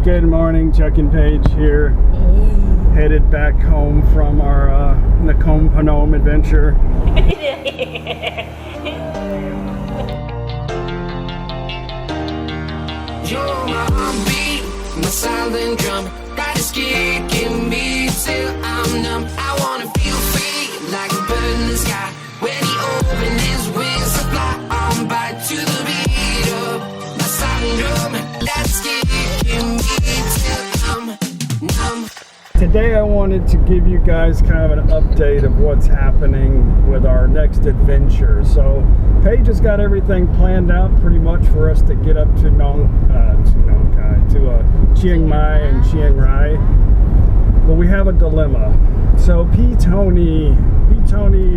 Good morning, Chuck and Paige here. Headed back home from our Notime2bsad adventure. You're my heartbeat, my silent drum. That is kicking me till I'm numb. I wanna feel free, like a bird in the sky. When he opens his wings to fly on by to the beat of my silent drum. That's kicking me till I'm numb. Today I wanted to give you guys kind of an update of what's happening with our next adventure. So Paige has got everything planned out pretty much for us to get up to Chiang Mai and Chiang Rai. Well, we have a dilemma. So Tony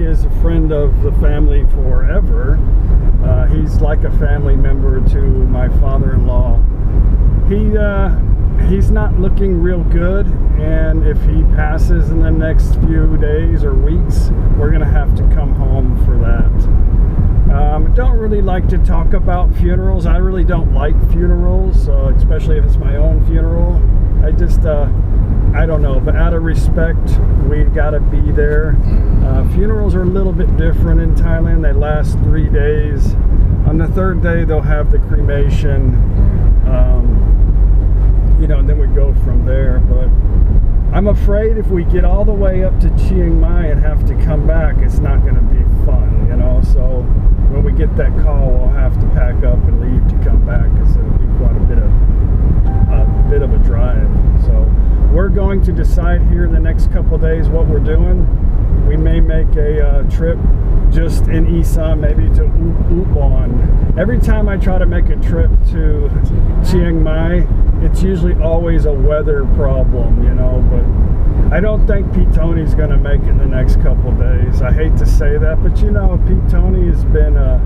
is a friend of the family forever. He's like a family member to my father-in-law. He's not looking real good, and if he passes in the next few days or weeks, we're gonna have to come home for that. I don't really like to talk about funerals. I really don't like funerals, especially if it's my own funeral. I don't know, but out of respect, we gotta be there. Funerals are a little bit different in Thailand. They last 3 days. On the third day, they'll have the cremation. And then we go from there. But I'm afraid if we get all the way up to Chiang Mai and have to come back, it's not going to be fun, So when we get that call, we'll have to pack up and leave to come back, because it'll be quite a bit of a drive. So we're going to decide here in the next couple of days what we're doing. We may make a trip just in Isan, maybe to Ubon. Every time I try to make a trip to Chiang Mai, it's usually always a weather problem, but I don't think Tony's going to make it in the next couple days. I hate to say that, but Tony has been an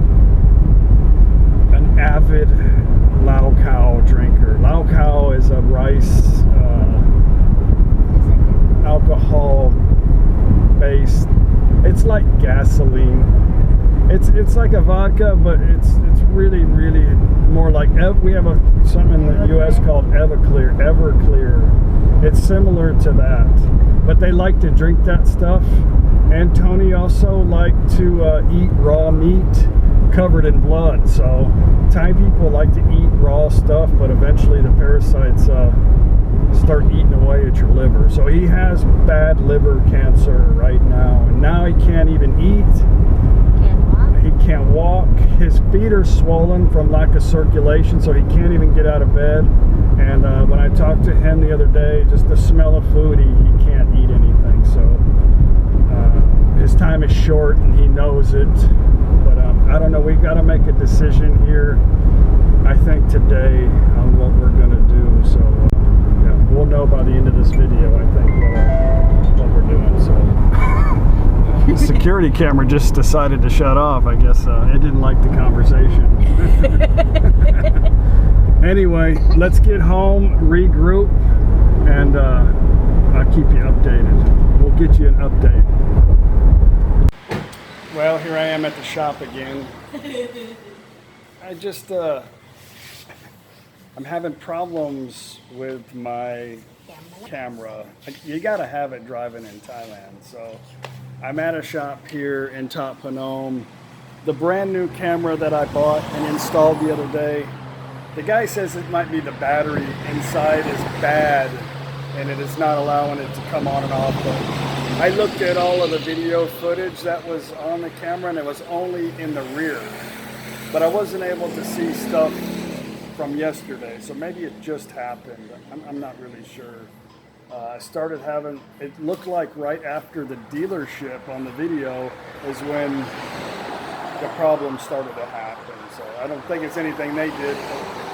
avid Lao Khao drinker. Lao Khao is a rice alcohol based. It's like gasoline. It's like a vodka, but it's really more like we have something in the U.S. called Everclear. It's similar to that, but they like to drink that stuff. And Tony also liked to eat raw meat covered in blood. So Thai people like to eat raw stuff, but eventually the parasites start eating away at your liver. So he has bad liver cancer right now, and now he can't even eat. He can't walk. His feet are swollen from lack of circulation, so he can't even get out of bed. And when I talked to him the other day, just the smell of food, he can't eat anything. So his time is short, and he knows it. But I don't know. We got to make a decision here, I think, today on what we're going to do. So we'll know by the end of this video, I think, what we're doing. So the security camera just decided to shut off. I guess it didn't like the conversation. Anyway, let's get home, regroup, and I'll keep you updated. We'll get you an update. Well, here I am at the shop again. I'm having problems with my camera. You gotta have it driving in Thailand. So I'm at a shop here in Notime2bsad. The brand new camera that I bought and installed the other day, the guy says it might be the battery inside is bad and it is not allowing it to come on and off. But I looked at all of the video footage that was on the camera, and it was only in the rear. But I wasn't able to see stuff from yesterday, so maybe it just happened. I'm not really sure. I started having, it looked like right after the dealership on the video is when the problem started to happen. So I don't think it's anything they did.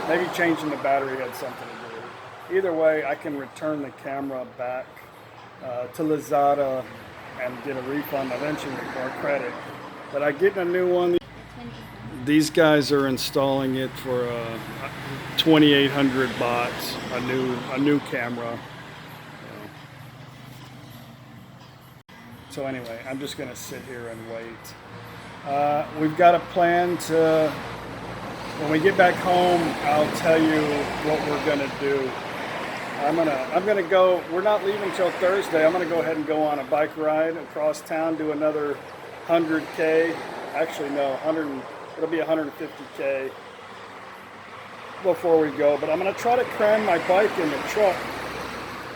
Maybe changing the battery had something to do. Either way, I can return the camera back to Lazada and get a refund eventually or credit. But I get a new one. These guys are installing it for 2,800 bahts, a new camera. So anyway, I'm just gonna sit here and wait. We've got a plan to, when we get back home, I'll tell you what we're gonna do. I'm gonna go. We're not leaving till Thursday. I'm gonna go ahead and go on a bike ride across town, do another 100K. Actually, no, it'll be 150K before we go. But I'm gonna try to cram my bike in the truck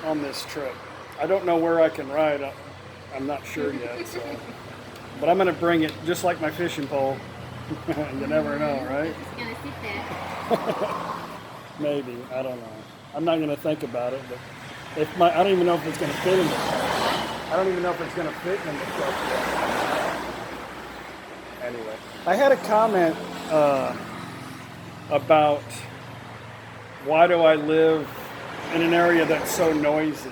on this trip. I don't know where I can ride. I'm not sure yet. So, but I'm gonna bring it just like my fishing pole. You never know, right? It's gonna sit there. Maybe, I don't know. I'm not gonna think about it, but I don't even know if it's gonna fit in the truck. I don't even know if it's gonna fit in the truck yet. Anyway, I had a comment about why do I live in an area that's so noisy?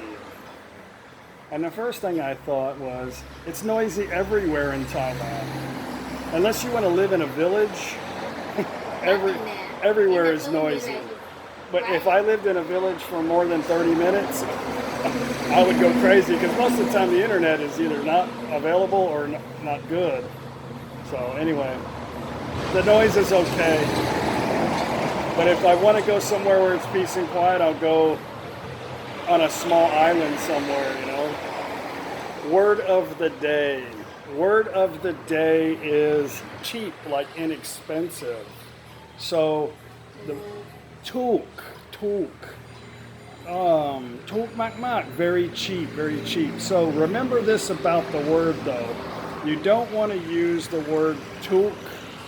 And the first thing I thought was, it's noisy everywhere in Thailand. Unless you want to live in a village, everywhere is noisy. But if I lived in a village for more than 30 minutes, I would go crazy because most of the time the internet is either not available or not good. So anyway, the noise is okay. But if I want to go somewhere where it's peace and quiet, I'll go on a small island somewhere, you know. Word of the day. Word of the day is cheap, like inexpensive. So the tuk mak mak, very cheap, very cheap. So remember this about the word though. You don't want to use the word tuk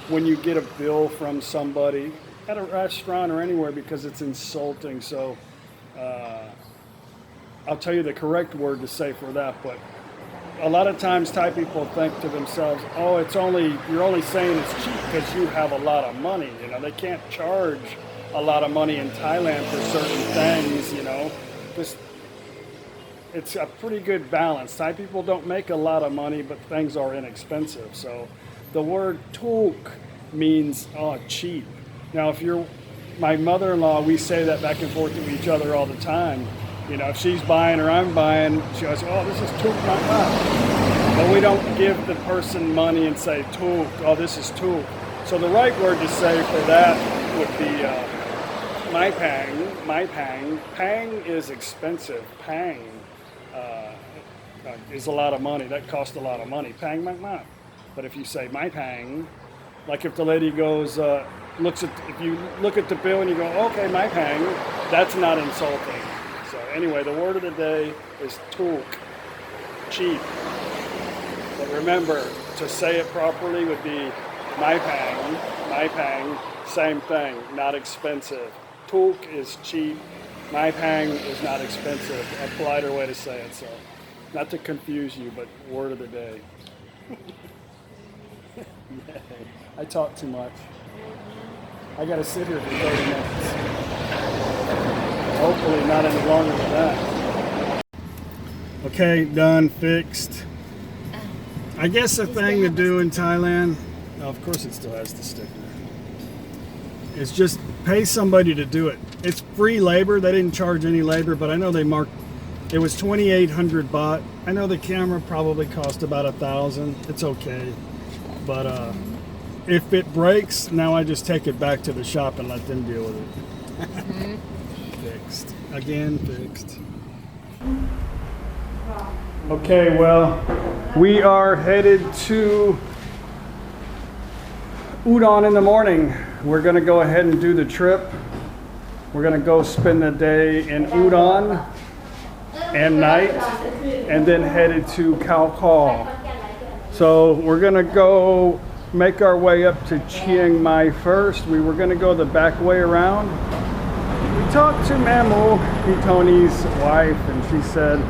when you get a bill from somebody at a restaurant or anywhere because it's insulting. So I'll tell you the correct word to say for that, but a lot of times Thai people think to themselves, oh, you're only saying it's cheap because you have a lot of money. You know, they can't charge a lot of money in Thailand for certain things, you know. It's a pretty good balance. Thai people don't make a lot of money, but things are inexpensive. So the word tuk means cheap. Now, if you're my mother-in-law, we say that back and forth to each other all the time. You know, if she's buying or I'm buying, she goes, oh, this is tuk mak mak. But we don't give the person money and say tuk, oh, this is tuk. So the right word to say for that would be mai pang. Mai pang. Pang is expensive. Pang is a lot of money. That costs a lot of money. Pang mak mak. But if you say mai pang, like if the lady goes, if you look at the bill and you go, okay, mai pang, that's not insulting. So anyway, the word of the day is tuk, cheap. But remember, to say it properly would be mai pang, same thing, not expensive. Tuk is cheap, mai pang is not expensive, a politer way to say it. So not to confuse you, but word of the day. Yay. I talk too much. I gotta sit here for 30 minutes. Hopefully not any longer than that. Okay, done, fixed. I guess the thing to do in Thailand, of course it still has the sticker, is just pay somebody to do it. It's free labor. They didn't charge any labor, but I know they marked, it was 2,800 baht. I know the camera probably cost about 1,000. It's okay. But if it breaks, now I just take it back to the shop and let them deal with it. Fixed. Again, fixed. Okay, well, we are headed to Udon in the morning. We're going to go ahead and do the trip. We're going to go spend the day in Udon and night, and then headed to Khao Kho. So we're going to go make our way up to Chiang Mai first. We were going to go the back way around. We talked to Mamu, Tony's wife, and she said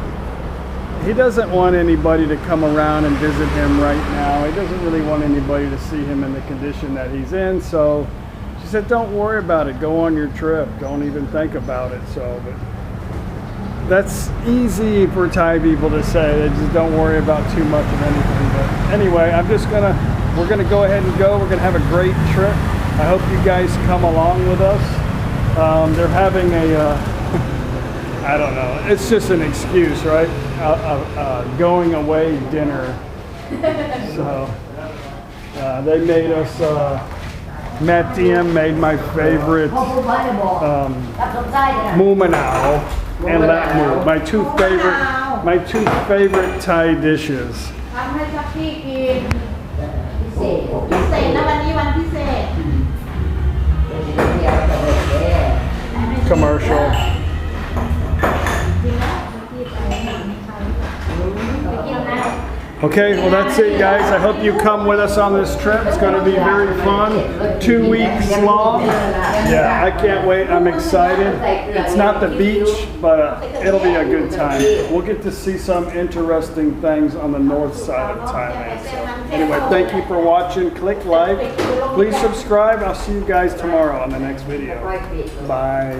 he doesn't want anybody to come around and visit him right now. He doesn't really want anybody to see him in the condition that he's in. So she said, don't worry about it. Go on your trip. Don't even think about it. So, but that's easy for Thai people to say. They just don't worry about too much of anything. But anyway, we're gonna go ahead and go. We're gonna have a great trip. I hope you guys come along with us. They're having I don't know, it's just an excuse, right? Going away dinner. So they made us, Matt DM made my favorite Mu Manao. and lamu. My two favorite Thai dishes. ทำให้ชักกี้กินพิเศษนะวันนี้วันพิเศษ Commercial. Okay, well that's it guys. I hope you come with us on this trip. It's going to be very fun. 2 weeks long. Yeah, I can't wait. I'm excited. It's not the beach, but it'll be a good time. We'll get to see some interesting things on the north side of Thailand. So anyway, thank you for watching. Click like. Please subscribe. I'll see you guys tomorrow on the next video. Bye.